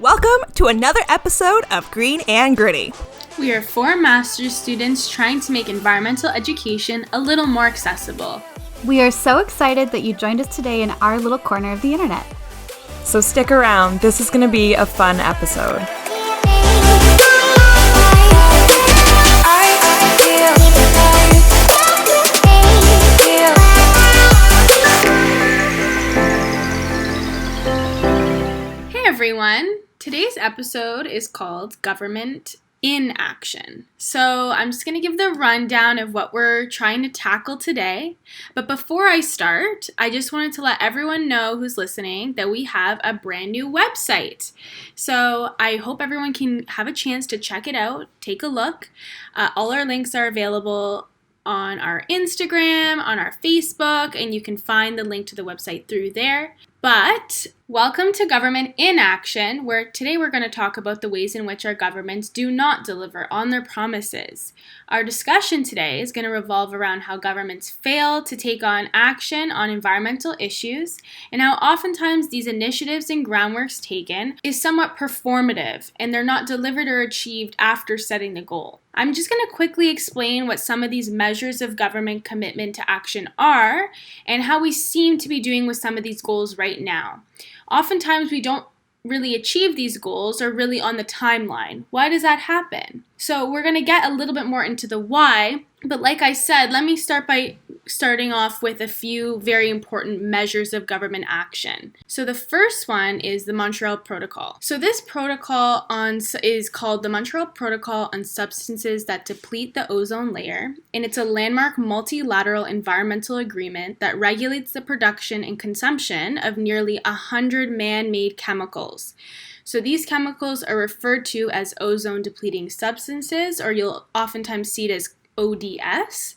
Welcome to another episode of Green and Gritty. We are 4 master's students trying to make environmental education a little more accessible. We are so excited that you joined us today in our little corner of the internet. So stick around, this is going to be a fun episode. Hey everyone! Today's episode is called Government Inaction. So I'm just going to give the rundown of what we're trying to tackle today. But before I start, I just wanted to let everyone know who's listening that we have a brand new website. So I hope everyone can have a chance to check it out, take a look. All our links are available on our Instagram, on our Facebook, and you can find the link to the website through there. But welcome to Government Inaction, where today we're going to talk about the ways in which our governments do not deliver on their promises. Our discussion today is going to revolve around how governments fail to take on action on environmental issues and how oftentimes these initiatives and groundworks taken is somewhat performative and they're not delivered or achieved after setting the goal. I'm just going to quickly explain what some of these measures of government commitment to action are and how we seem to be doing with some of these goals right now. Oftentimes we don't really achieve these goals or really on the timeline. Why does that happen? So we're going to get a little bit more into the why, but like I said, let me start by starting off with a few very important measures of government action. So the first one is the Montreal Protocol. So this protocol is called the Montreal Protocol on Substances that Deplete the Ozone Layer, and it's a landmark multilateral environmental agreement that regulates the production and consumption of nearly 100 man-made chemicals. So these chemicals are referred to as ozone-depleting substances, or you'll oftentimes see it as ODS,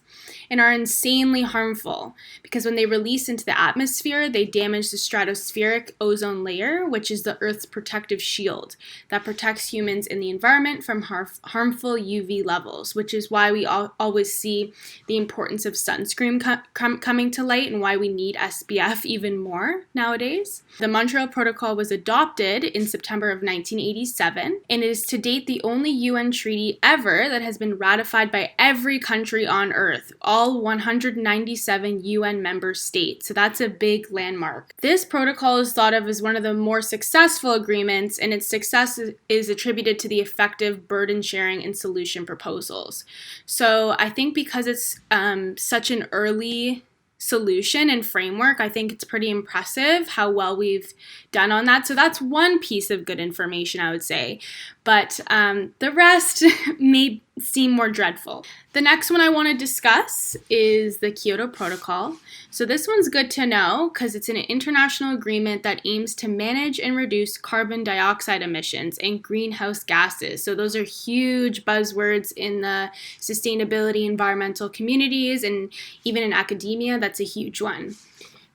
and are insanely harmful because when they release into the atmosphere, they damage the stratospheric ozone layer, which is the Earth's protective shield that protects humans in the environment from harmful UV levels, which is why we always see the importance of sunscreen coming to light and why we need SPF even more nowadays. The Montreal Protocol was adopted in September of 1987, and it is to date the only UN treaty ever that has been ratified by every country on Earth, all 197 UN member states. So that's a big landmark. This protocol is thought of as one of the more successful agreements, and its success is attributed to the effective burden sharing and solution proposals. So I think because it's such an early solution and framework, I think it's pretty impressive how well we've done on that. So that's one piece of good information, I would say. But the rest may seem more dreadful. The next one I want to discuss is the Kyoto Protocol. So this one's good to know because it's an international agreement that aims to manage and reduce carbon dioxide emissions and greenhouse gases. So those are huge buzzwords in the sustainability environmental communities and even in academia, that's a huge one.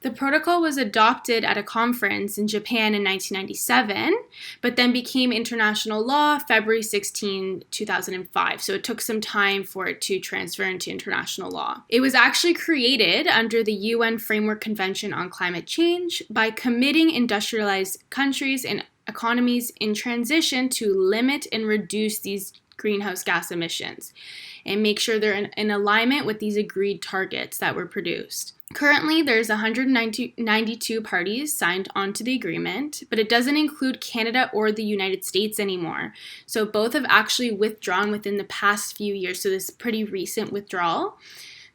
The protocol was adopted at a conference in Japan in 1997, but then became international law February 16, 2005. So it took some time for it to transfer into international law. It was actually created under the UN Framework Convention on Climate Change by committing industrialized countries and economies in transition to limit and reduce these greenhouse gas emissions and make sure they're in alignment with these agreed targets that were produced. Currently, there's 192 parties signed onto the agreement, but it doesn't include Canada or the United States anymore. So both have actually withdrawn within the past few years, so this is pretty recent withdrawal.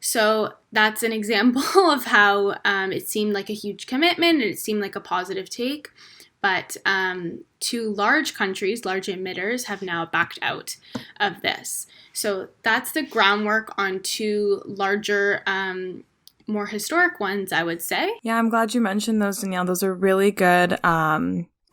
So that's an example of how it seemed like a huge commitment and it seemed like a positive take. But 2 large countries, large emitters, have now backed out of this. So that's the groundwork on 2 larger more historic ones, I would say. Yeah, I'm glad you mentioned those, Danielle. Those are really good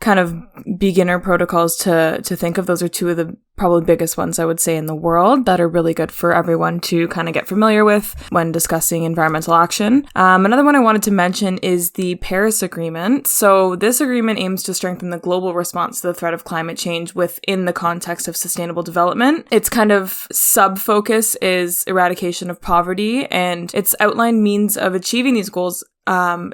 kind of beginner protocols to think of. Those are 2 of the probably biggest ones I would say in the world that are really good for everyone to kind of get familiar with when discussing environmental action. Another one I wanted to mention is the Paris Agreement. So this agreement aims to strengthen the global response to the threat of climate change within the context of sustainable development. Its kind of sub-focus is eradication of poverty, and its outlined means of achieving these goals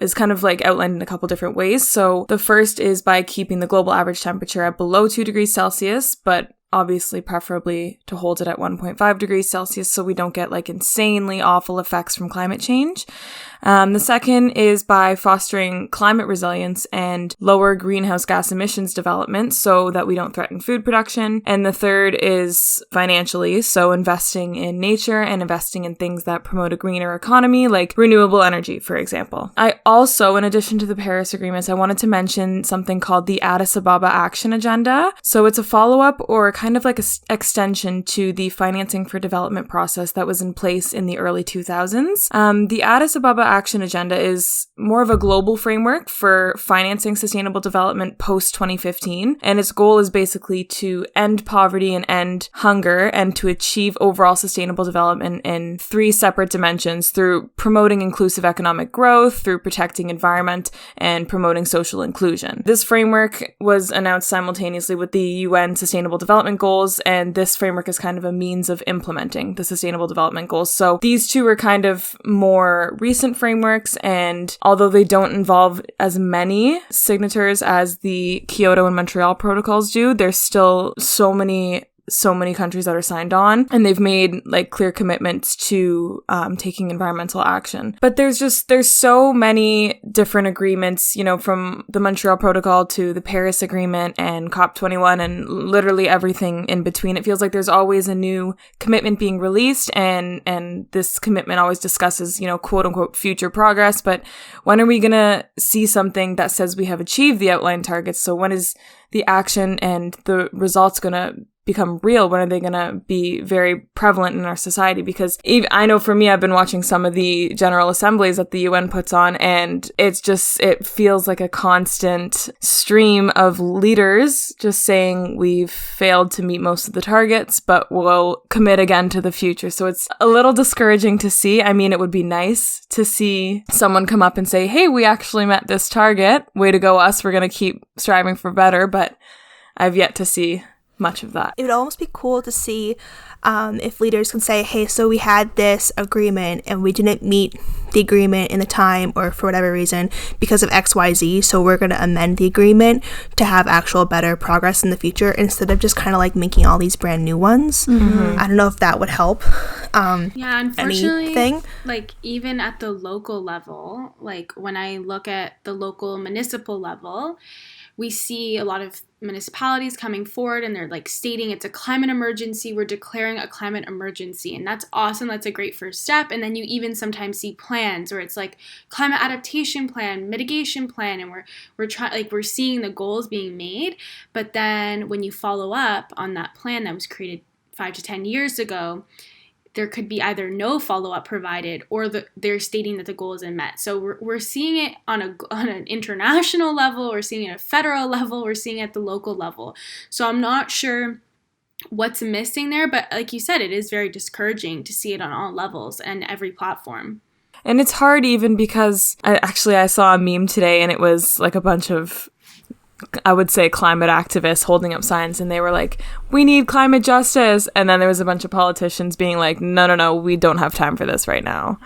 is kind of like outlined in a couple different ways. So the first is by keeping the global average temperature at below 2 degrees Celsius, but obviously preferably to hold it at 1.5 degrees Celsius so we don't get like insanely awful effects from climate change. The second is by fostering climate resilience and lower greenhouse gas emissions development so that we don't threaten food production. And the third is financially, so investing in nature and investing in things that promote a greener economy, like renewable energy, for example. I also, in addition to the Paris agreements, I wanted to mention something called the Addis Ababa Action Agenda. So it's a follow-up or kind of like an extension to the financing for development process that was in place in the early 2000s. The Addis Ababa Action Agenda is more of a global framework for financing sustainable development post-2015, and its goal is basically to end poverty and end hunger and to achieve overall sustainable development in 3 separate dimensions through promoting inclusive economic growth, through protecting environment, and promoting social inclusion. This framework was announced simultaneously with the UN Sustainable Development Goals, and this framework is kind of a means of implementing the Sustainable Development Goals. So these two are kind of more recent frameworks, and although they don't involve as many signatories as the Kyoto and Montreal Protocols do, there's still so many countries that are signed on, and they've made like clear commitments to taking environmental action. But there's so many different agreements, you know, from the Montreal Protocol to the Paris Agreement and COP21 and literally everything in between. It feels like there's always a new commitment being released, and this commitment always discusses, you know, quote unquote future progress. But when are we gonna see something that says we have achieved the outlined targets? So when is the action and the results gonna become real? When are they going to be very prevalent in our society? Because I know for me, I've been watching some of the general assemblies that the UN puts on, and it feels like a constant stream of leaders just saying we've failed to meet most of the targets, but we'll commit again to the future. So it's a little discouraging to see. I mean, it would be nice to see someone come up and say, hey, we actually met this target. Way to go us. We're going to keep striving for better. But I've yet to see much of that. It would almost be cool to see if leaders can say, hey, so we had this agreement and we didn't meet the agreement in the time or for whatever reason because of XYZ, so we're going to amend the agreement to have actual better progress in the future instead of just kind of like making all these brand new ones. Mm-hmm. I don't know if that would help. Yeah, unfortunately, anything. Like even at the local level, like when I look at the local municipal level, we see a lot of municipalities coming forward and they're like stating it's a climate emergency. We're declaring a climate emergency. And that's awesome. That's a great first step. And then you even sometimes see plans where it's like climate adaptation plan, mitigation plan. And we're seeing the goals being made. But then when you follow up on that plan that was created 5 to 10 years ago, there could be either no follow-up provided or they're stating that the goal isn't met. So we're seeing it on an international level, we're seeing it at a federal level, we're seeing it at the local level. So I'm not sure what's missing there, but like you said, it is very discouraging to see it on all levels and every platform. And it's hard even because I saw a meme today and it was like a bunch of, I would say, climate activists holding up signs, and they were like, we need climate justice. And then there was a bunch of politicians being like, no, we don't have time for this right now.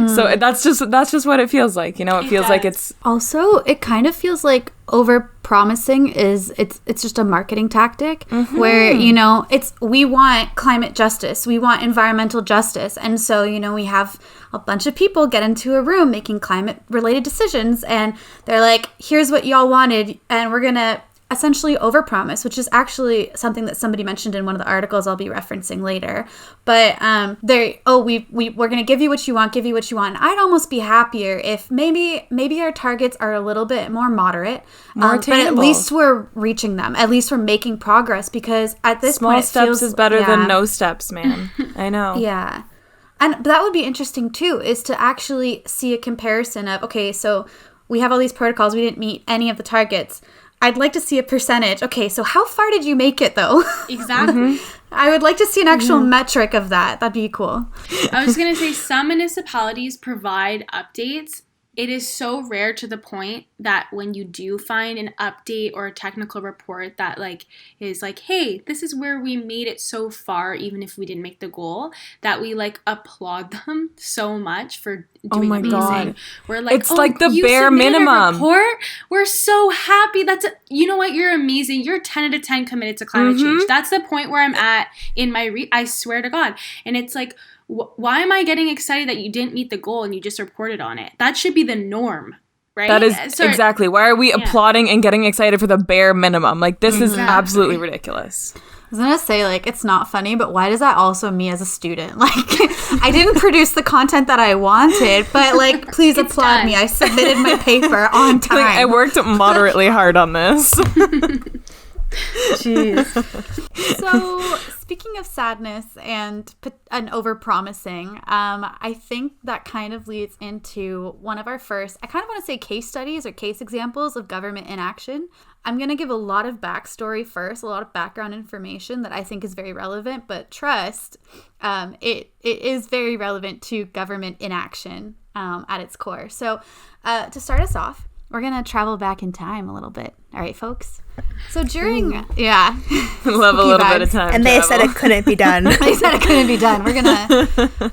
So that's just what it feels like. You know, it feels like it's... Also, it kind of feels like over-promising it's just a marketing tactic where, you know, we want climate justice, we want environmental justice. And so, you know, we have a bunch of people get into a room making climate-related decisions, and they're like, here's what y'all wanted, and we're going to essentially overpromise, which is actually something that somebody mentioned in one of the articles I'll be referencing later. But we're going to give you what you want. And I'd almost be happier if maybe our targets are a little bit more moderate, more but at least we're reaching them. At least we're making progress, because at this small point, steps is better than no steps, man. I know. Yeah. And that would be interesting too, is to actually see a comparison of, okay, so we have all these protocols, we didn't meet any of the targets. I'd like to see a percentage. Okay, so how far did you make it though? Exactly. I would like to see an actual metric of that. That'd be cool. I was going to say some municipalities provide updates it is so rare to the point that when you do find an update or a technical report that like is like, hey, this is where we made it so far, even if we didn't make the goal, that we like applaud them so much for doing amazing. God. We're like, it's like the bare minimum. Report? We're so happy. You know what? You're amazing. You're 10 out of 10 committed to climate change. That's the point where I'm at in my I swear to God. And it's like, why am I getting excited that you didn't meet the goal and you just reported on it? That should be the norm, right? That is exactly. Why are we applauding and getting excited for the bare minimum? Like, this is absolutely ridiculous. I was going to say, like, it's not funny, but why does that also me as a student? Like, I didn't produce the content that I wanted, but, like, please applaud me. I submitted my paper on time. Like, I worked moderately hard on this. Jeez. So, speaking of sadness and overpromising, I think that kind of leads into one of our first, I kind of want to say case studies or case examples of government inaction. I'm going to give a lot of backstory first, a lot of background information that I think is very relevant, but trust, it is very relevant to government inaction at its core. So, to start us off, we're going to travel back in time a little bit. All right, folks? So during, love a little bit of time. And they said it couldn't be done. They said it couldn't be done.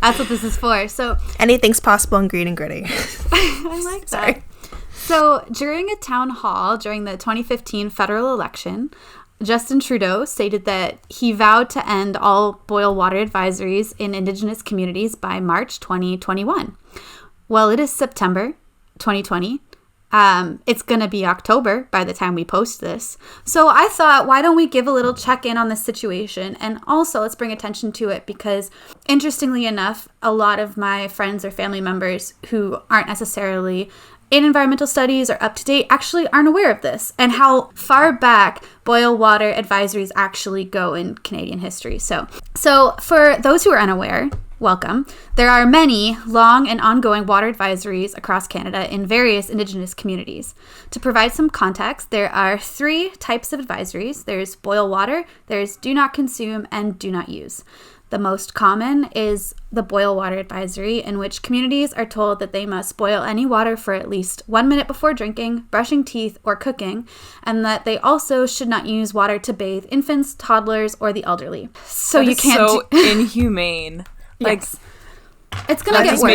That's what this is for. So anything's possible in Green and Gritty. I like that. Sorry. So during a town hall during the 2015 federal election, Justin Trudeau stated that he vowed to end all boil water advisories in Indigenous communities by March 2021. Well, it is September 2020. It's going to be October by the time we post this. So I thought, why don't we give a little check-in on this situation? And also, let's bring attention to it because, interestingly enough, a lot of my friends or family members who aren't necessarily in environmental studies or up to date actually aren't aware of this and how far back boil water advisories actually go in Canadian history. So for those who are unaware, welcome. There are many long and ongoing water advisories across Canada in various Indigenous communities. To provide some context, there are 3 types of advisories. There's boil water, there's do not consume, and do not use. The most common is the boil water advisory, in which communities are told that they must boil any water for at least 1 minute before drinking, brushing teeth, or cooking, and that they also should not use water to bathe infants, toddlers, or the elderly. So that you can't. So inhumane. Like, yes. It's gonna get worse. That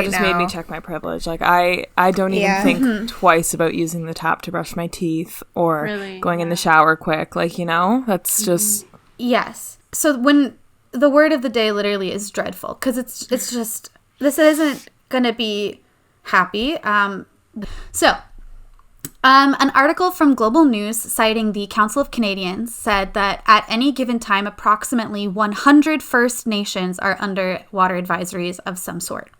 just made me check my privilege. Like, I don't even think twice about using the tap to brush my teeth or going in the shower quick. Like, that's just yes. So when the word of the day literally is dreadful, because it's just, this isn't gonna be happy. An article from Global News citing the Council of Canadians said that at any given time, approximately 100 First Nations are under water advisories of some sort.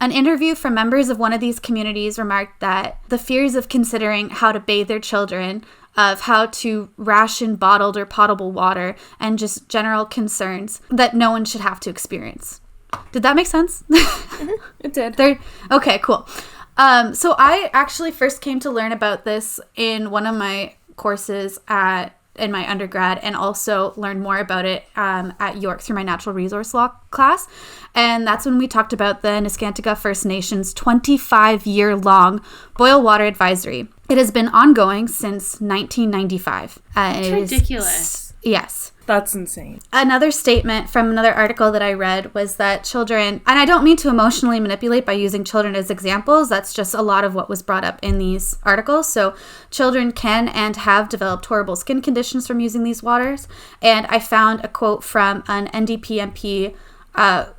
An interview from members of one of these communities remarked that the fears of considering how to bathe their children, of how to ration bottled or potable water, and just general concerns that no one should have to experience. Did that make sense? It did. Okay, cool. So I actually first came to learn about this in one of my courses in my undergrad, and also learned more about it at York through my natural resource law class. And that's when we talked about the Neskantaga First Nations 25-year-long boil water advisory. It has been ongoing since 1995. It's ridiculous. Yes. That's insane. Another statement from another article that I read was that children, and I don't mean to emotionally manipulate by using children as examples, that's just a lot of what was brought up in these articles. So children can and have developed horrible skin conditions from using these waters. And I found a quote from an NDP MP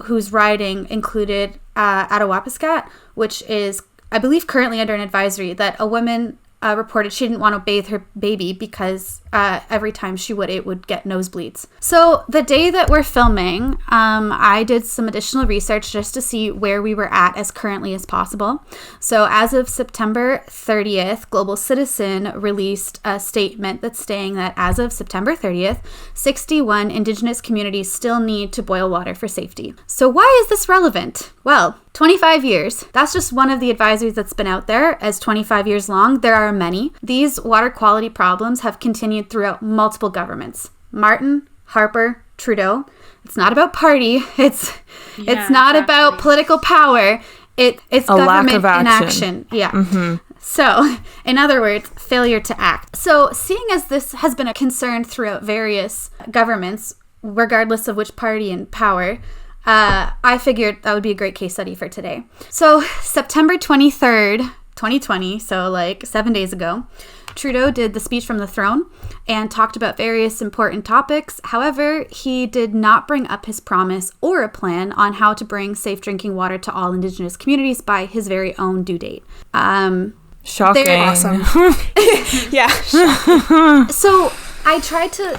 whose riding included Attawapiskat, which is, I believe, currently under an advisory, that a woman reported she didn't want to bathe her baby because every time she would, it would get nosebleeds. So the day that we're filming, I did some additional research just to see where we were at as currently as possible. So as of September 30th, Global Citizen released a statement that's saying that as of September 30th, 61 Indigenous communities still need to boil water for safety. So why is this relevant? Well, 25 years. That's just one of the advisories that's been out there as 25 years long. There are many. These water quality problems have continued throughout multiple governments. Martin, Harper, Trudeau. It's not about party. It's not about political power. It's a lack government of action. inaction. Yeah. So, in other words, failure to act. So, seeing as this has been a concern throughout various governments, regardless of which party in power, I figured that would be a great case study for today. So, September 23rd, 2020, so like 7 days ago, Trudeau did the speech from the throne and talked about various important topics. However, he did not bring up his promise or a plan on how to bring safe drinking water to all Indigenous communities by his very own due date. Shocking. Awesome. Yeah. So I tried to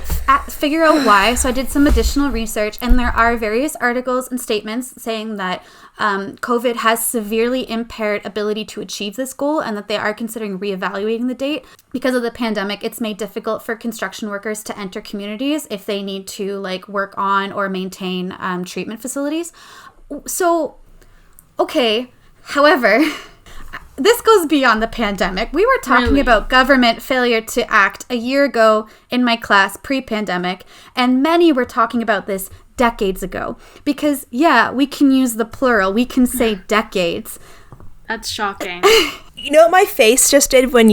figure out why. So I did some additional research, and there are various articles and statements saying that COVID has severely impaired ability to achieve this goal, and that they are considering reevaluating the date. Because of the pandemic, it's made difficult for construction workers to enter communities if they need to like work on or maintain treatment facilities. So, okay. However, this goes beyond the pandemic. We were talking about government failure to act a year ago in my class pre-pandemic, and many were talking about this decades ago. Because, yeah, we can use the plural. We can say decades. That's shocking. You know what my face just did when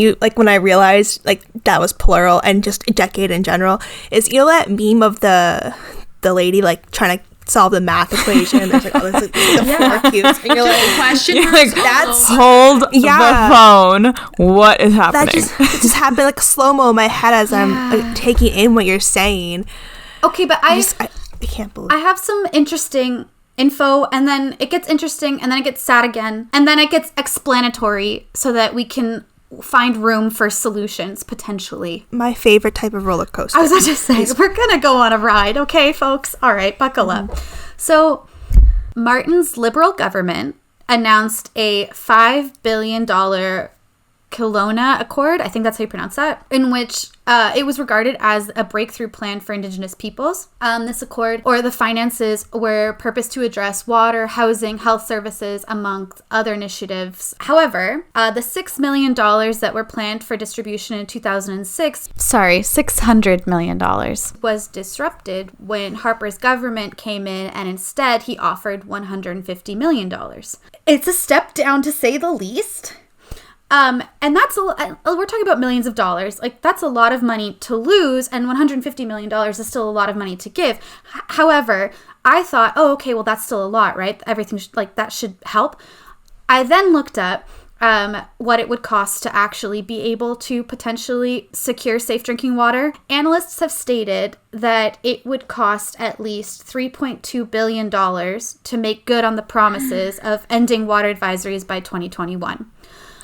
I realized like that was plural and just a decade in general is, you know, that meme of the lady like trying to solve the math equation. There's like all this like, the 4 cubes, and you're like, Question You're marks. like, that's hold the phone. What is happening? it just happened like slow-mo in my head as I'm like, taking in what you're saying. Okay, but I can't believe I have some interesting info, and then it gets interesting, and then it gets sad again, and then it gets explanatory so that we can find room for solutions, potentially. my favorite type of roller coaster. I was about to say, we're going to go on a ride, okay, folks? All right, buckle up. So, Martin's Liberal government announced a $5 billion Kelowna Accord, I think that's how you pronounce that, in which it was regarded as a breakthrough plan for Indigenous peoples. This accord, or the finances, were purposed to address water, housing, health services, amongst other initiatives. However, the $6 million that were planned for distribution in 2006, $600 million, was disrupted when Harper's government came in, and instead he offered $150 million. It's a step down, to say the least. And that's we're talking about millions of dollars. Like, that's a lot of money to lose, and $150 million is still a lot of money to give. However, I thought, oh, okay, well, that's still a lot, right? Everything that should help. I then looked up what it would cost to actually be able to potentially secure safe drinking water. Analysts have stated that it would cost at least $3.2 billion to make good on the promises of ending water advisories by 2021.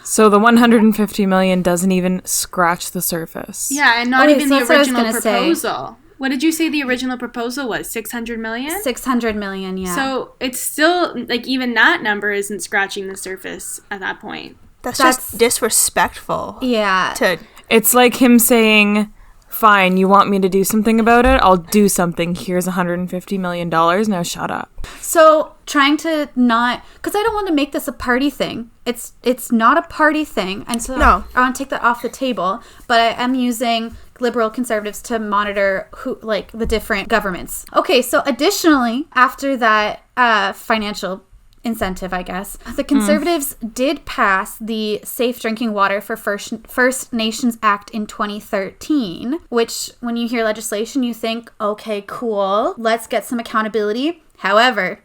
So the 150 million doesn't even scratch the surface. Yeah, and not even so the original proposal. What did you say the original proposal was? 600 million? 600 million, yeah. So it's still, like, even that number isn't scratching the surface at that point. That's just disrespectful. Yeah. It's like him saying, fine, you want me to do something about it? I'll do something. Here's $150 million. Now shut up. So trying to not, because I don't want to make this a party thing. It's not a party thing. And so No. I want to take that off the table. But I am using liberal conservatives to monitor the different governments. Okay, so additionally, after that financial incentive, I guess, the Conservatives did pass the Safe Drinking Water for First Nations Act in 2013, which when you hear legislation, you think, okay, cool, let's get some accountability. However,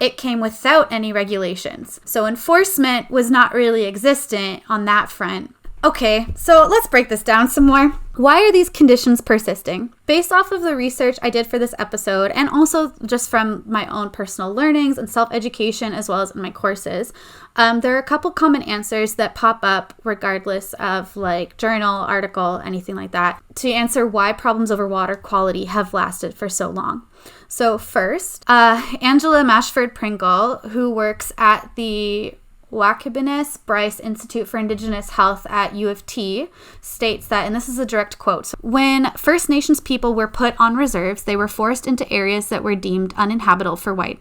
it came without any regulations. So enforcement was not really existent on that front. Okay, so let's break this down some more. Why are these conditions persisting? Based off of the research I did for this episode, and also just from my own personal learnings and self-education, as well as in my courses, there are a couple common answers that pop up regardless of like journal, article, anything like that, to answer why problems over water quality have lasted for so long. So first, Angela Mashford Pringle, who works at the Wachabinus Bryce Institute for Indigenous Health at U of T states that, and this is a direct quote, when First Nations people were put on reserves, they were forced into areas that were deemed uninhabitable for white.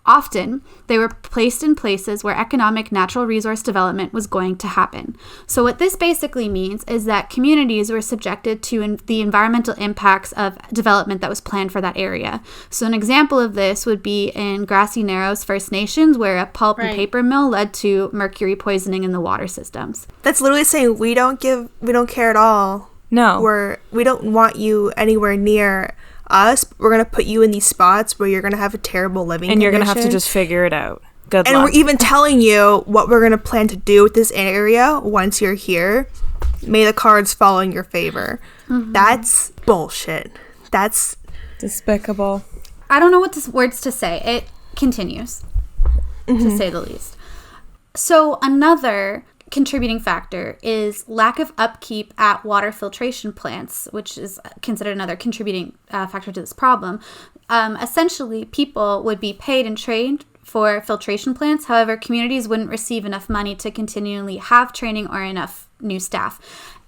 Often, they were placed in places where economic natural resource development was going to happen. So what this basically means is that communities were subjected to the environmental impacts of development that was planned for that area. So an example of this would be in Grassy Narrows First Nations, where a pulp and paper mill led to mercury poisoning in the water systems. That's literally saying we don't care at all. No. We don't want you anywhere near us. We're going to put you in these spots where you're going to have a terrible living and condition. You're going to have to just figure it out. Good luck. And we're even telling you what we're going to plan to do with this area once you're here. May the cards fall in your favor. Mm-hmm. That's bullshit. That's despicable. I don't know what words to say. It continues, to say the least. So another contributing factor is lack of upkeep at water filtration plants, which is considered another contributing factor to this problem. Essentially, people would be paid and trained for filtration plants. However, communities wouldn't receive enough money to continually have training or enough new staff.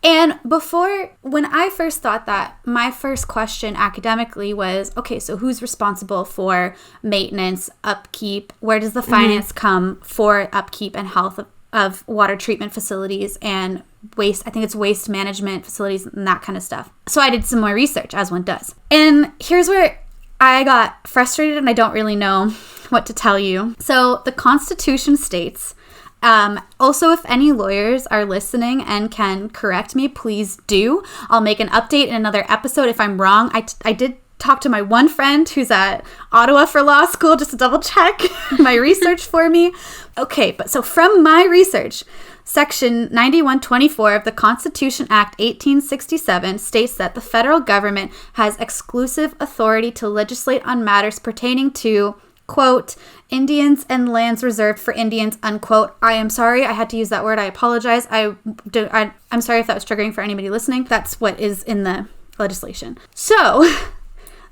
And when I first thought that, my first question academically was, okay, so who's responsible for maintenance, upkeep? Where does the finance come for upkeep and health of water treatment facilities and waste? I think it's waste management facilities and that kind of stuff. So I did some more research, as one does. And here's where I got frustrated and I don't really know what to tell you. So the Constitution states, also, if any lawyers are listening and can correct me, please do. I'll make an update in another episode if I'm wrong. I did talk to my one friend who's at Ottawa for law school just to double check my research for me. Okay, but so from my research, Section 9124 of the Constitution Act 1867 states that the federal government has exclusive authority to legislate on matters pertaining to, quote, Indians and lands reserved for Indians, unquote. I am sorry I had to use that word. I apologize. I'm sorry if that was triggering for anybody listening. That's what is in the legislation. So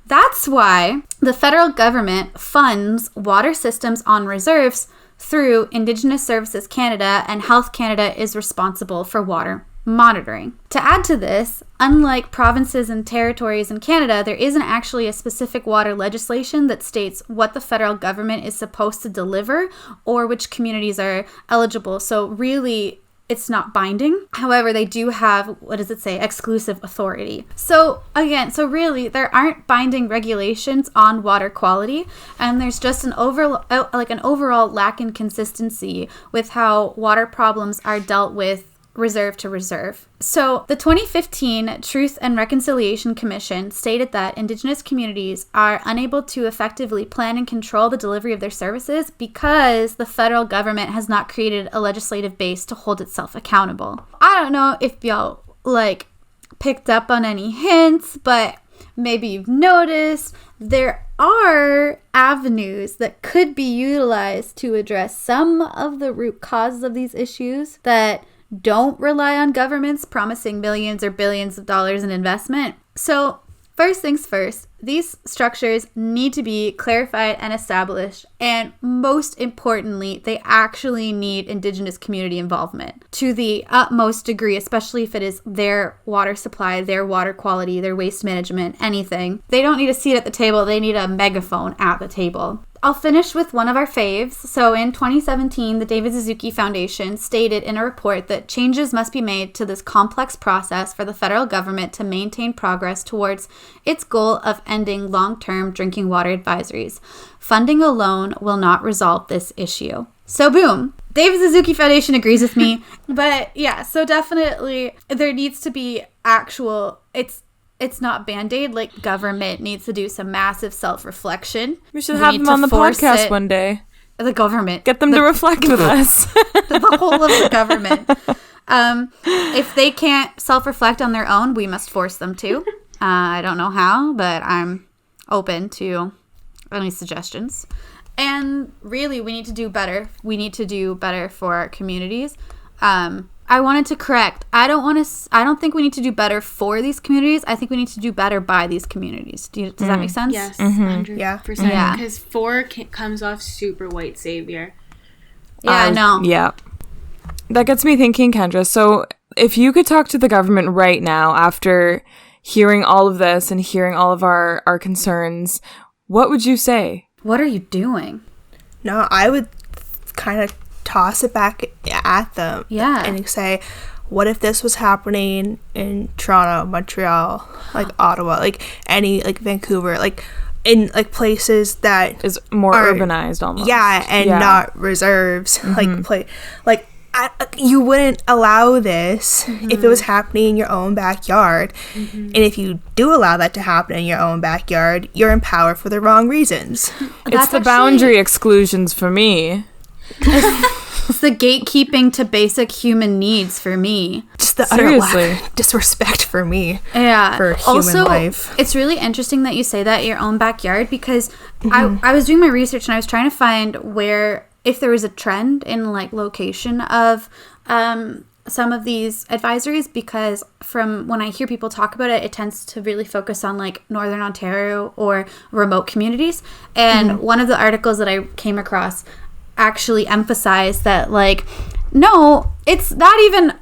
that's why the federal government funds water systems on reserves through Indigenous Services Canada, and Health Canada is responsible for water monitoring. To add to this, unlike provinces and territories in Canada, there isn't actually a specific water legislation that states what the federal government is supposed to deliver or which communities are eligible. So really, it's not binding. However, they do have, what does it say, exclusive authority. So again, really, there aren't binding regulations on water quality, and there's just an overall lack in consistency with how water problems are dealt with reserve to reserve. So the 2015 Truth and Reconciliation Commission stated that Indigenous communities are unable to effectively plan and control the delivery of their services because the federal government has not created a legislative base to hold itself accountable. I don't know if y'all picked up on any hints, but maybe you've noticed there are avenues that could be utilized to address some of the root causes of these issues that don't rely on governments promising millions or billions of dollars in investment. So first things first, these structures need to be clarified and established, and most importantly, they actually need Indigenous community involvement to the utmost degree, especially if it is their water supply, their water quality, their waste management, anything. They don't need a seat at the table, they need a megaphone at the table. I'll finish with one of our faves. So in 2017, the David Suzuki Foundation stated in a report that changes must be made to this complex process for the federal government to maintain progress towards its goal of ending long-term drinking water advisories. Funding alone will not resolve this issue. So boom, David Suzuki Foundation agrees with me. But yeah, so definitely there needs to be actual, it's not Band-Aid. Like, government needs to do some massive self-reflection. We should have them on the podcast one day. The government. Get them to reflect with us. The whole of the government. If they can't self-reflect on their own, we must force them to. I don't know how, but I'm open to any suggestions. And really, we need to do better. We need to do better for our communities. I wanted to correct. I don't think we need to do better for these communities. I think we need to do better by these communities. Does that make sense? Yes, 100%. Yeah. Because comes off super white savior. Yeah, no. Yeah. That gets me thinking, Kendra. So if you could talk to the government right now after hearing all of this and hearing all of our concerns, what would you say? What are you doing? No, I would kind of toss it back at them. Yeah. And say, what if this was happening in Toronto, Montreal, like Ottawa, like any, like Vancouver, like in like places that is more urbanized almost. Yeah, and not reserves. You wouldn't allow this if it was happening in your own backyard. And if you do allow that to happen in your own backyard, you're in power for the wrong reasons. It's the boundary exclusions for me. It's the gatekeeping to basic human needs for me. Just the utter lack of disrespect for me. Yeah. For human life. It's really interesting that you say that in your own backyard, because I was doing my research and I was trying to find where, if there was a trend in like location of some of these advisories, because from when I hear people talk about it, it tends to really focus on like Northern Ontario or remote communities. And one of the articles that I came across actually emphasized that, like, no, it's not even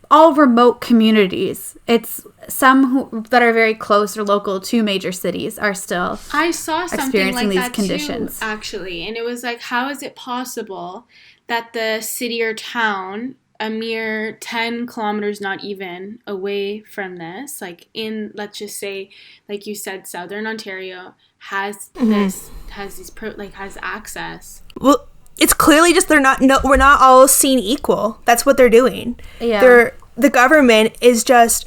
all remote communities. It's some that are very close or local to major cities are still I saw something experiencing like these that conditions too, actually, and it was like, how is it possible that the city or town, a mere 10 kilometers not even away from this, like in, let's just say, like you said, Southern Ontario has has access? Well, it's clearly just we're not all seen equal. That's what they're doing. Yeah. The government is just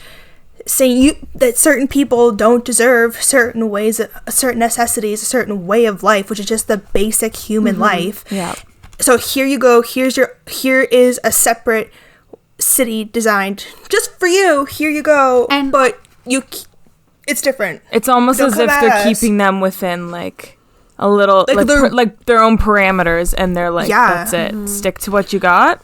saying that certain people don't deserve certain ways, certain necessities, a certain way of life, which is just the basic human life. Yeah. So here you go. Here is a separate city designed just for you. Here you go. But it's different. It's almost as if they're keeping them within like a little like their own parameters, and they're like, that's it. Stick to what you got.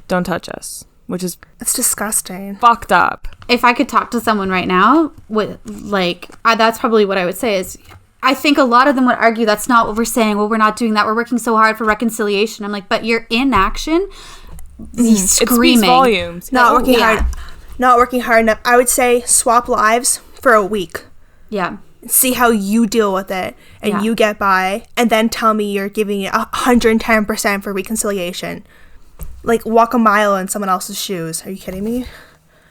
Don't touch us. Which is, it's disgusting. Fucked up. If I could talk to someone right now, with that's probably what I would say is, I think a lot of them would argue that's not what we're saying. Well, we're not doing that. We're working so hard for reconciliation. I'm like, but your inaction, screaming. It speaks volumes. Not working hard enough. I would say swap lives for a week. Yeah. See how you deal with it, and you get by, and then tell me you're giving it 110% for reconciliation. Like, walk a mile in someone else's shoes. Are you kidding me?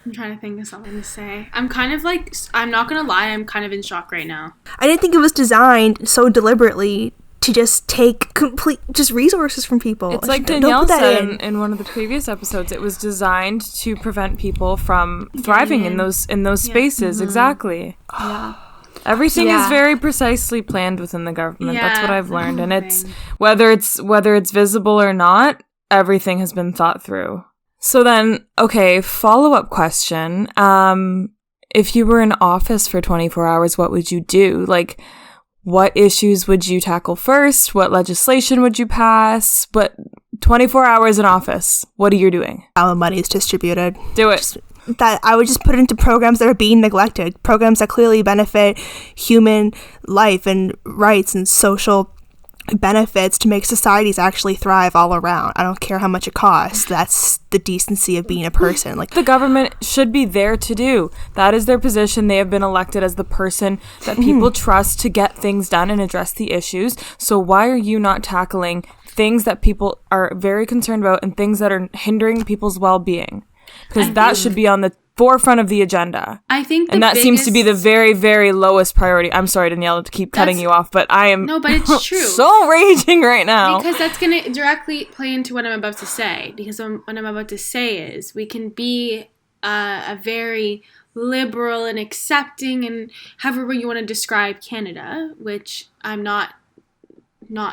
I'm trying to think of something to say. I'm kind of like, I'm not going to lie, I'm kind of in shock right now. I didn't think it was designed so deliberately to just take just resources from people. It's like Danielle said in one of the previous episodes, it was designed to prevent people from thriving in those spaces. Exactly. Yeah. Everything is very precisely planned within the government. Yeah, that's what I've learned. And it's whether it's visible or not, everything has been thought through. So then, okay, follow-up question. If you were in office for 24 hours, what would you do? Like, what issues would you tackle first? What legislation would you pass? But 24 hours in office, what are you doing? How the money is distributed. Do it. That I would just put into programs that are being neglected. Programs that clearly benefit human life and rights and social benefits to make societies actually thrive all around. I don't care how much it costs. That's the decency of being a person. Like, the government should be there to do. That is their position. They have been elected as the person that people trust to get things done and address the issues. So why are you not tackling things that people are very concerned about and things that are hindering people's well-being? Because that should be on the forefront of the agenda. I think and that seems to be the very, very lowest priority. I'm sorry, Danielle, to keep cutting you off, but I am but it's true. So raging right now. Because that's going to directly play into what I'm about to say. Because what I'm about to say is we can be a very liberal and accepting and however you want to describe Canada, which I'm not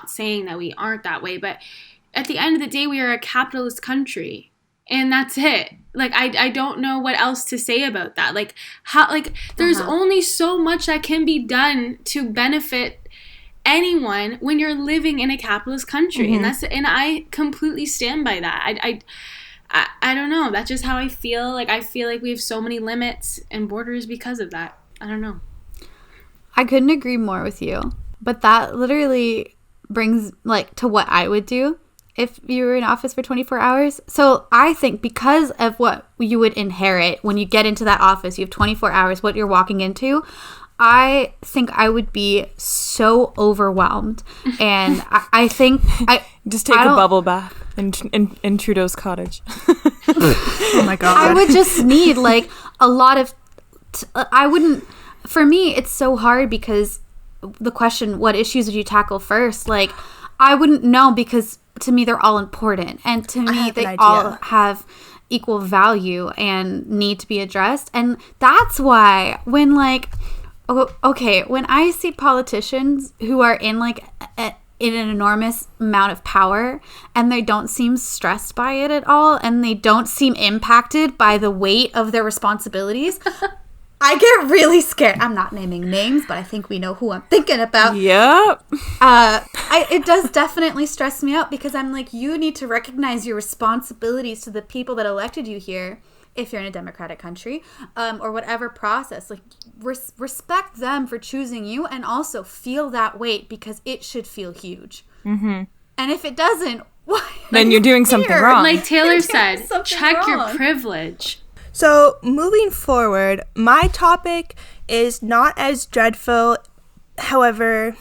saying that we aren't that way, but at the end of the day, we are a capitalist country. And that's it. Like, I don't know what else to say about that. Like, how, like, there's only so much that can be done to benefit anyone when you're living in a capitalist country. And I completely stand by that. I don't know. That's just how I feel. Like, I feel like we have so many limits and borders because of that. I don't know. I couldn't agree more with you. But that literally brings, like, to what I would do. if you were in office for 24 hours. So I think because of what you would inherit when you get into that office, you have 24 hours, what you're walking into, I think I would be so overwhelmed. And I think just take a bubble bath in Trudeau's cottage. Oh my God. I would just need like a lot of, for me, it's so hard because the question, what issues would you tackle first? Like, I wouldn't know because to me, they're all important. And to me, they all have equal value and need to be addressed. And that's why when like, when I see politicians who are in like in an enormous amount of power and they don't seem stressed by it at all and they don't seem impacted by the weight of their responsibilities, I get really scared. I'm not naming names, but I think we know who I'm thinking about. Yep. It does definitely stress me out because I'm like, you need to recognize your responsibilities to the people that elected you here. If you're in a democratic country, or whatever process, like respect them for choosing you and also feel that weight because it should feel huge. Mm-hmm. And if it doesn't, why? Then you're doing something wrong. Like Taylor said, check your privilege. So moving forward, my topic is not as dreadful. However,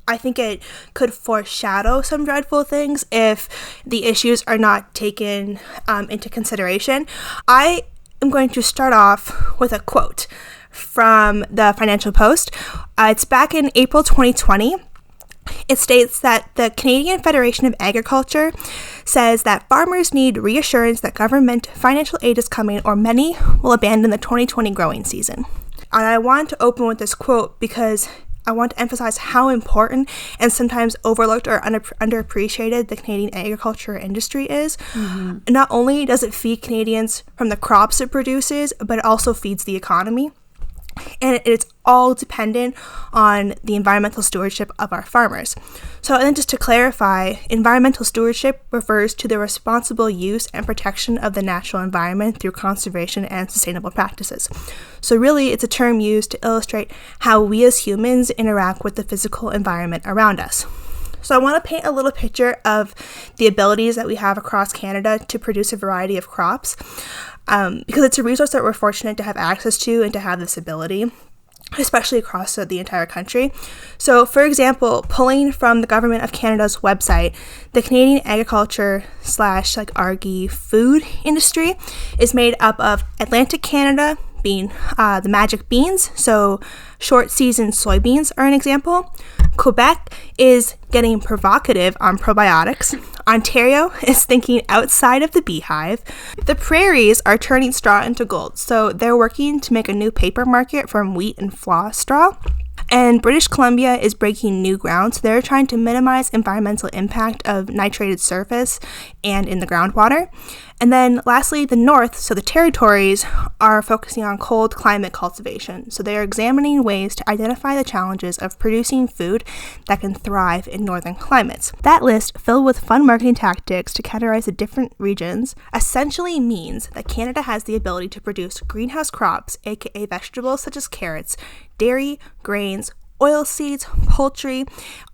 I think it could foreshadow some dreadful things if the issues are not taken into consideration. I am going to start off with a quote from the Financial Post. It's back in April 2020. It states that the Canadian Federation of Agriculture says that farmers need reassurance that government financial aid is coming or many will abandon the 2020 growing season. And I want to open with this quote because I want to emphasize how important and sometimes overlooked or underappreciated the Canadian agriculture industry is. Mm-hmm. Not only does it feed Canadians from the crops it produces, but it also feeds the economy. And it's all dependent on the environmental stewardship of our farmers. So then just to clarify, environmental stewardship refers to the responsible use and protection of the natural environment through conservation and sustainable practices. So really, it's a term used to illustrate how we as humans interact with the physical environment around us. So I want to paint a little picture of the abilities that we have across Canada to produce a variety of crops. Because it's a resource that we're fortunate to have access to and to have this ability, especially across the entire country. So, for example, pulling from the Government of Canada's website, the Canadian agriculture / ARGI food industry is made up of Atlantic Canada, being the magic beans, so short season soybeans are an example. Quebec is getting provocative on probiotics. Ontario is thinking outside of the beehive. The prairies are turning straw into gold, so they're working to make a new paper market from wheat and floss straw. And British Columbia is breaking new ground, so they're trying to minimize environmental impact of nitrated surface and in the groundwater. And then lastly, the North, so the territories, are focusing on cold climate cultivation. So they are examining ways to identify the challenges of producing food that can thrive in northern climates. That list, filled with fun marketing tactics to categorize the different regions, essentially means that Canada has the ability to produce greenhouse crops, aka vegetables such as carrots, dairy, grains, oilseeds, poultry,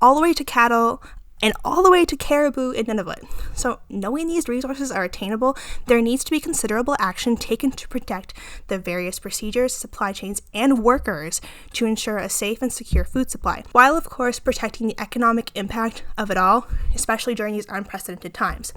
all the way to cattle, and all the way to caribou in Nunavut. So knowing these resources are attainable, there needs to be considerable action taken to protect the various procedures, supply chains, and workers to ensure a safe and secure food supply, while of course protecting the economic impact of it all, especially during these unprecedented times.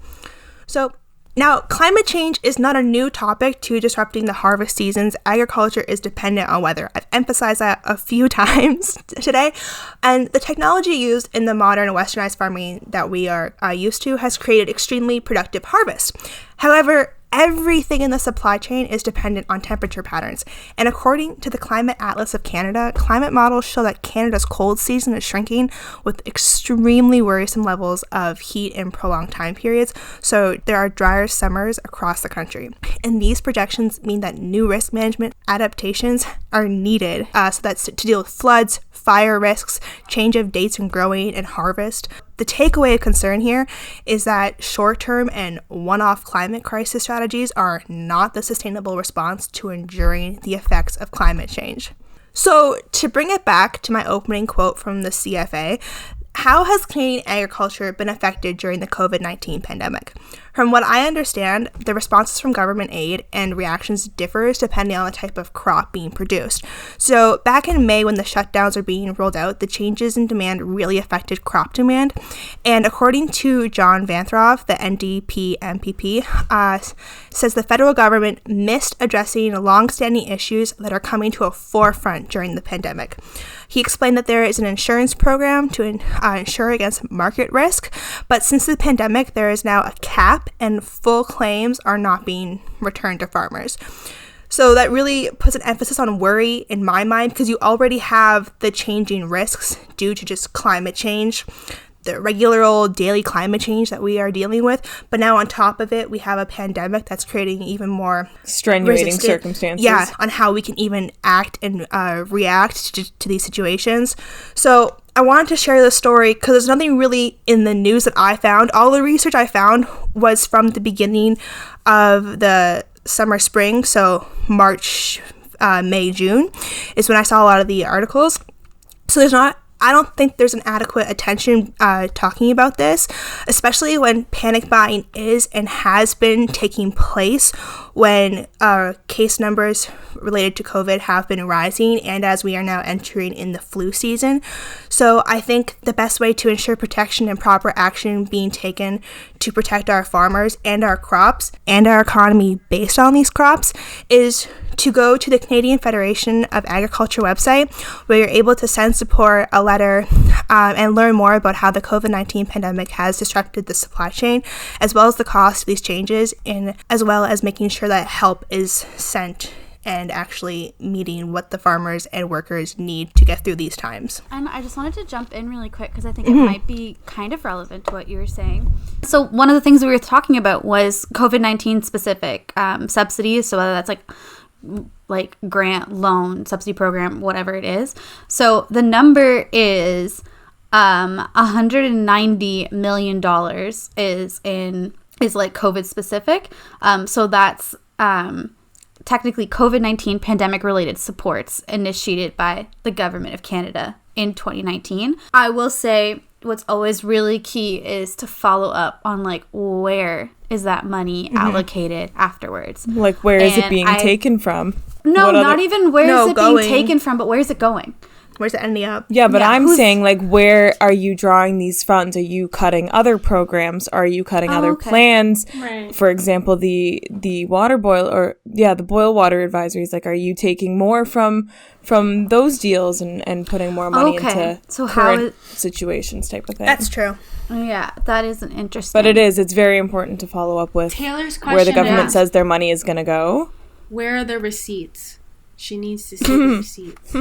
So now, climate change is not a new topic to disrupting the harvest seasons. Agriculture is dependent on weather. I've emphasized that a few times today. And the technology used in the modern westernized farming that we are used to has created extremely productive harvests. However, everything in the supply chain is dependent on temperature patterns. And according to the Climate Atlas of Canada, climate models show that Canada's cold season is shrinking with extremely worrisome levels of heat in prolonged time periods. So there are drier summers across the country. And these projections mean that new risk management adaptations are needed. So that's to deal with floods, fire risks, change of dates in growing and harvest. The takeaway of concern here is that short-term and one-off climate crisis strategies are not the sustainable response to enduring the effects of climate change. So to bring it back to my opening quote from the CFA, How has Canadian agriculture been affected during the COVID-19 pandemic? From what I understand, the responses from government aid and reactions differs depending on the type of crop being produced. So back in May, when the shutdowns are being rolled out, the changes in demand really affected crop demand. And according to John Vanthroff, the NDP MPP, says the federal government missed addressing long-standing issues that are coming to a forefront during the pandemic. He explained that there is an insurance program to insure against market risk, but since the pandemic, there is now a cap and full claims are not being returned to farmers. So that really puts an emphasis on worry in my mind, because you already have the changing risks due to just climate change, the regular old daily climate change that we are dealing with. But now on top of it, we have a pandemic that's creating even more strenuating circumstances. Yeah, on how we can even act and react to these situations. So I wanted to share this story because there's nothing really in the news that I found. All the research I found was from the beginning of the summer, spring. So March, May, June is when I saw a lot of the articles. So I don't think there's an adequate attention talking about this, especially when panic buying is and has been taking place when case numbers related to COVID have been rising, and as we are now entering in the flu season. So I think the best way to ensure protection and proper action being taken to protect our farmers and our crops and our economy based on these crops is to go to the Canadian Federation of Agriculture website, where you're able to send support a letter and learn more about how the COVID-19 pandemic has disrupted the supply chain, as well as the cost of these changes, and as well as making sure that help is sent and actually meeting what the farmers and workers need to get through these times. And I just wanted to jump in really quick because I think it might be kind of relevant to what you were saying. So one of the things we were talking about was COVID-19 specific subsidies. So whether that's like grant, loan, subsidy program, whatever it is. So the number is $190 million is like COVID specific. So that's technically COVID-19 pandemic related supports initiated by the government of Canada in 2019. I will say what's always really key is to follow up on like where is that money allocated afterwards. Like where is it being taken from? No, not even where is it being taken from, but where is it going? Where's it ending up? Yeah, but I'm saying, like, where are you drawing these funds? Are you cutting other programs? Are you cutting other plans? Right. For example, the water boil the boil water advisories. Like, are you taking more from those deals and putting more money into current situations type of thing? That's true. Yeah, that is an interesting. But it's very important to follow up with Taylor's question where the government says their money is going to go. Where are the receipts? She needs to see the receipts.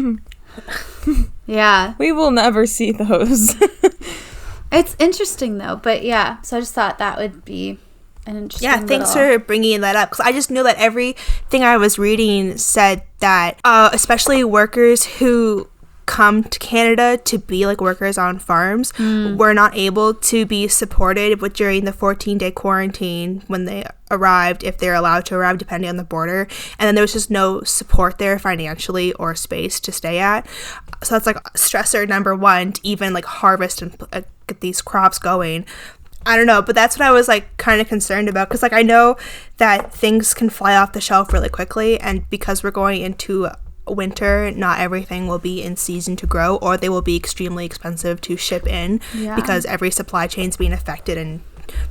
Yeah. We will never see those. It's interesting, though. But, yeah. So I just thought that would be an interesting thanks for bringing that up. Because I just know that everything I was reading said that, especially workers who come to Canada to be like workers on farms were not able to be supported during the 14-day quarantine when they arrived, if they're allowed to arrive depending on the border, and then there was just no support there financially or space to stay at. So that's like stressor number one to even like harvest and get these crops going. I don't know, but that's what I was like kind of concerned about, because like I know that things can fly off the shelf really quickly, and because we're going into winter, not everything will be in season to grow, or they will be extremely expensive to ship in because every supply chain is being affected and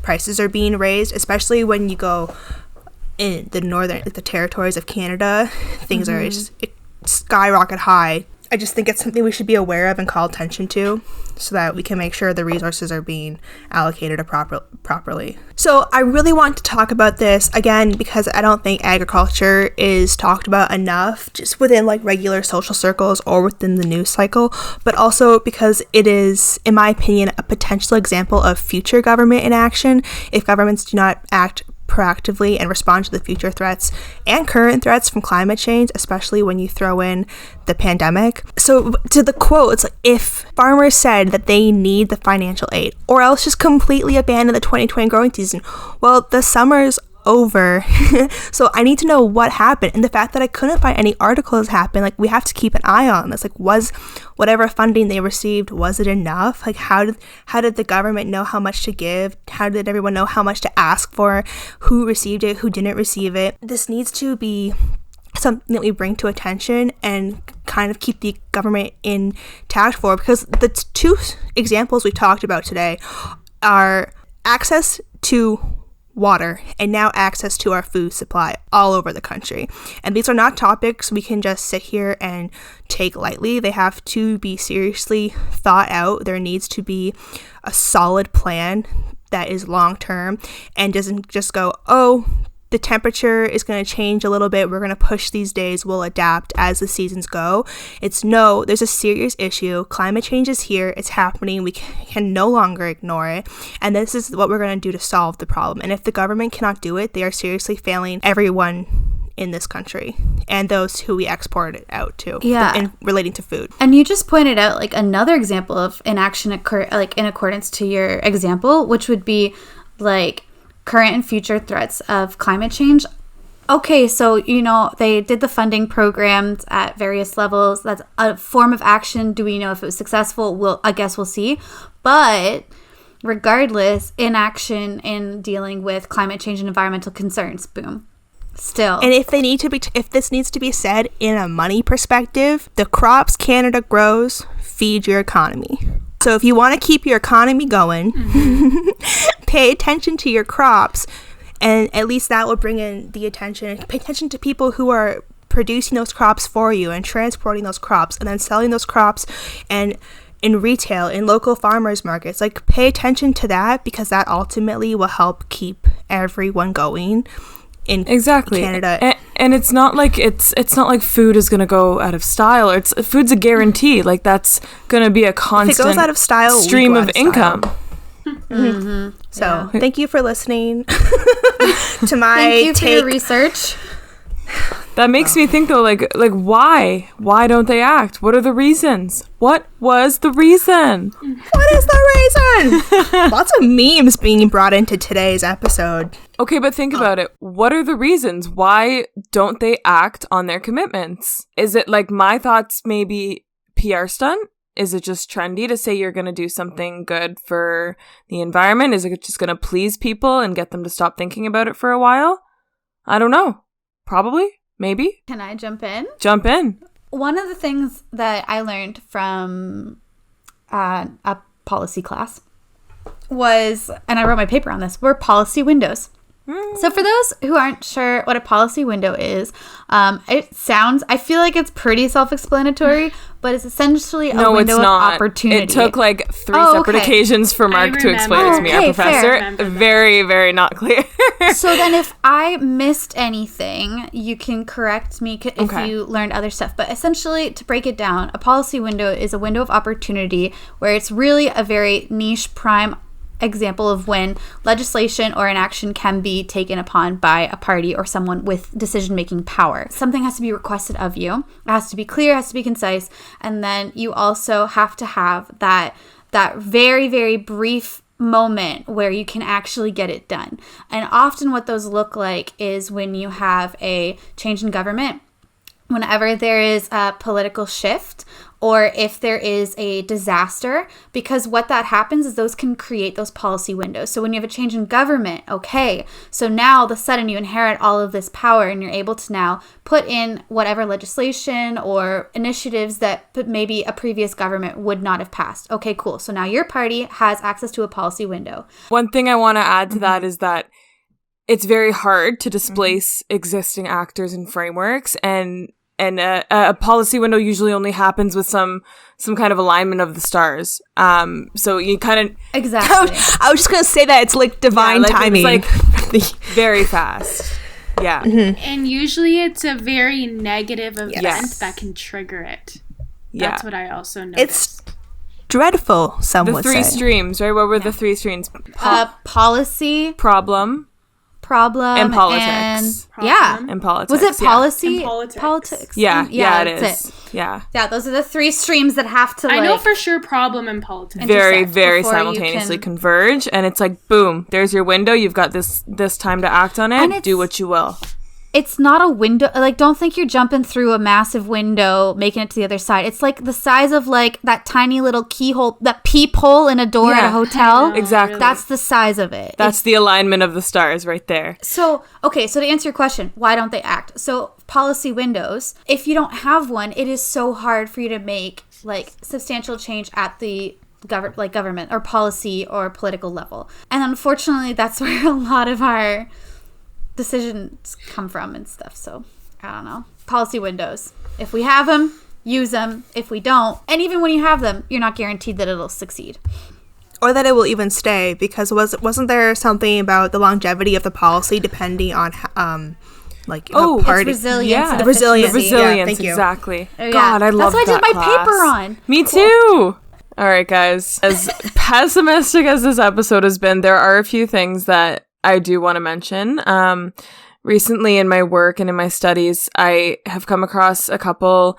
prices are being raised, especially when you go in the territories of Canada. Things are just skyrocket high. I just think it's something we should be aware of and call attention to so that we can make sure the resources are being allocated properly. So I really want to talk about this again because I don't think agriculture is talked about enough just within like regular social circles or within the news cycle, but also because it is, in my opinion, a potential example of future government inaction if governments do not act proactively and respond to the future threats and current threats from climate change, especially when you throw in the pandemic. So to the quote, it's like, if farmers said that they need the financial aid or else just completely abandon the 2020 growing season, well, the summers over. So I need to know what happened. And the fact that I couldn't find any articles happen, like, we have to keep an eye on this. Like, was whatever funding they received, was it enough? Like, how did the government know how much to give? How did everyone know how much to ask for? Who received it? Who didn't receive it? This needs to be something that we bring to attention and kind of keep the government intact for, because the two examples we talked about today are access to water and now access to our food supply all over the country. And these are not topics we can just sit here and take lightly. They have to be seriously thought out. There needs to be a solid plan that is long term and doesn't just go, oh, the temperature is going to change a little bit, we're going to push these days, we'll adapt as the seasons go. It's no, there's a serious issue. Climate change is here, it's happening, we can no longer ignore it, and this is what we're going to do to solve the problem. And if the government cannot do it, they are seriously failing everyone in this country and those who we export it out to, in relating to food. And you just pointed out like another example of inaction like in accordance to your example, which would be like current and future threats of climate change. Okay, so, they did the funding programs at various levels. That's a form of action. Do we know if it was successful? I guess we'll see. But regardless, inaction in dealing with climate change and environmental concerns, boom. Still. And if this needs to be said in a money perspective, the crops Canada grows feed your economy. So if you want to keep your economy going, pay attention to your crops, and at least that will bring in the attention. Pay attention to people who are producing those crops for you and transporting those crops and then selling those crops and in retail, in local farmers markets. Like, pay attention to that, because that ultimately will help keep everyone going in Canada. And it's not like food is going to go out of style. Food's a guarantee. Like, that's going to be a constant if it goes out of style, stream of income. Mm-hmm. So thank you for listening to my Thank you take. for your research. That makes me think, though, like why don't they act? What are the reasons? What was the reason? What is the reason? Lots of memes being brought into today's episode. Okay, but think about it. What are the reasons? Why don't they act on their commitments? Is it, like, my thoughts, maybe PR stunt? Is it just trendy to say you're going to do something good for the environment? Is it just going to please people and get them to stop thinking about it for a while? I don't know. Probably. Maybe. Can I jump in? Jump in. One of the things that I learned from a policy class was, and I wrote my paper on this, were policy windows. So for those who aren't sure what a policy window is, I feel like it's pretty self-explanatory, but it's essentially a window of opportunity. It took like 3 separate occasions for Mark to explain it to me, our professor. Very, very not clear. So then if I missed anything, you can correct me if you learned other stuff. But essentially, to break it down, a policy window is a window of opportunity where it's really a very niche, prime example of when legislation or an action can be taken upon by a party or someone with decision-making power. Something has to be requested of you. It has to be clear, it has to be concise, and then you also have to have that very, very brief moment where you can actually get it done. And often what those look like is when you have a change in government, whenever there is a political shift, or if there is a disaster, because what that happens is those can create those policy windows. So when you have a change in government, so now all of a sudden you inherit all of this power and you're able to now put in whatever legislation or initiatives that maybe a previous government would not have passed. Okay, cool. So now your party has access to a policy window. One thing I want to add to that is that it's very hard to displace existing actors and frameworks, and a policy window usually only happens with some kind of alignment of the stars. So you kind of... Exactly. I was just going to say that it's like divine timing. It's like very fast. Yeah. Mm-hmm. And usually it's a very negative event that can trigger it. That's what I also noticed. It's dreadful, some would say. The 3 streams, right? What were the 3 streams? Policy. Problem. problem, and politics. And politics. Was it policy? And politics. Yeah, it that's is. Yeah. Yeah, those are the three streams that have to, I know for sure problem and politics. Very, very before you simultaneously can- converge. And it's like, boom, there's your window. You've got this time to act on And it. it's- Do what you will. It's not a window. Like, don't think you're jumping through a massive window, making it to the other side. It's like the size of like that tiny little keyhole, that peephole in a door at a hotel. Exactly. That's the size of it. That's the alignment of the stars right there. So to answer your question, why don't they act? So policy windows, if you don't have one, it is so hard for you to make like substantial change at the government or policy or political level. And unfortunately, that's where a lot of our decisions come from and stuff. So I don't know. Policy windows. If we have them, use them. If we don't, and even when you have them, you're not guaranteed that it'll succeed. Or that it will even stay, because wasn't there something about the longevity of the policy depending on party? It's resilience. Yeah. And The resilience. efficiency. Yeah, Resilience, thank you. exactly. Oh, yeah. God, I love that That's what I did my class. paper on. Me too. All right, guys. As pessimistic as this episode has been, there are a few things that I do want to mention. Recently in my work and in my studies, I have come across a couple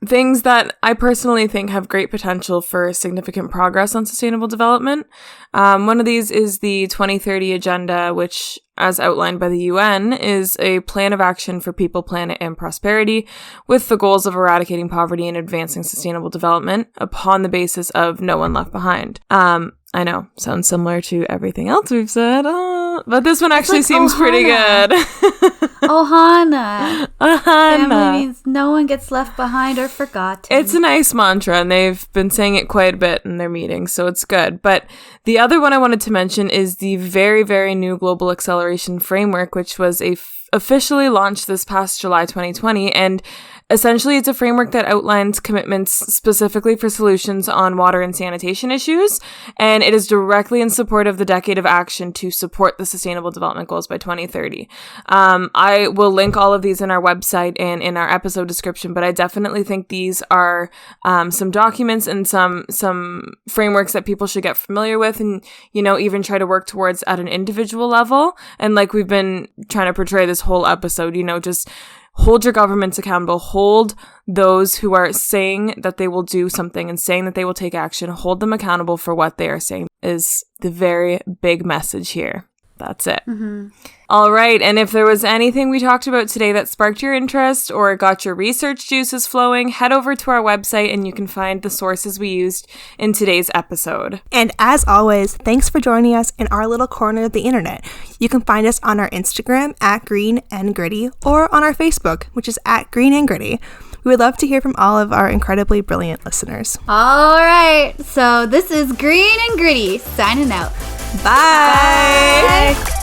things that I personally think have great potential for significant progress on sustainable development. One of these is the 2030 Agenda, which, as outlined by the UN, is a plan of action for people, planet, and prosperity, with the goals of eradicating poverty and advancing sustainable development upon the basis of no one left behind. I know, sounds similar to everything else we've said, but this one actually seems pretty good. Ohana. Ohana. Family means no one gets left behind or forgotten. It's a nice mantra, and they've been saying it quite a bit in their meetings, so it's good. But the other one I wanted to mention is the very, very new Global Acceleration Framework, which was officially launched this past July 2020, and essentially it's a framework that outlines commitments specifically for solutions on water and sanitation issues, and it is directly in support of the Decade of Action to support the Sustainable Development Goals by 2030. I will link all of these in our website and in our episode description, but I definitely think these are some documents and some frameworks that people should get familiar with and, even try to work towards at an individual level. And like we've been trying to portray this whole episode, just hold your governments accountable. Hold those who are saying that they will do something and saying that they will take action. Hold them accountable for what they are saying is the very big message here. That's it. Mm-hmm. All right. And if there was anything we talked about today that sparked your interest or got your research juices flowing, head over to our website and you can find the sources we used in today's episode. And as always, thanks for joining us in our little corner of the internet. You can find us on our Instagram at GreenAndGritty or on our Facebook, which is at GreenAndGritty. We would love to hear from all of our incredibly brilliant listeners. All right. So this is Green and Gritty signing out. Bye. Bye.